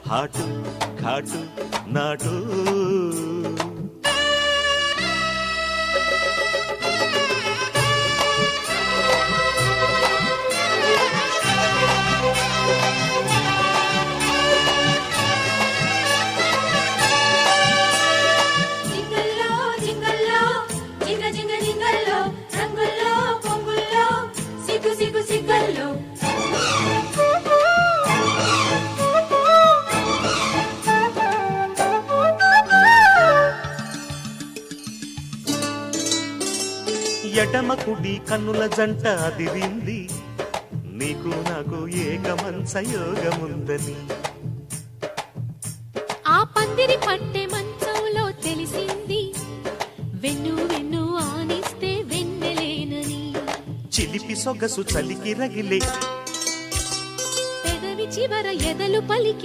hot ఘాటు నాటు ఎడమ కుడి కన్నుల జంట అదిరింది నీకు నాకు ఏకమంచ యోగముందని ఆ పందిరి పట్టే మంచంలో తెలిసింది వెన్ను వెన్ను ఆనిస్తే వెన్నెలేనని చిలిపి సొగసు చలికి రగిలే పెదవి చివర ఎదలు పలికి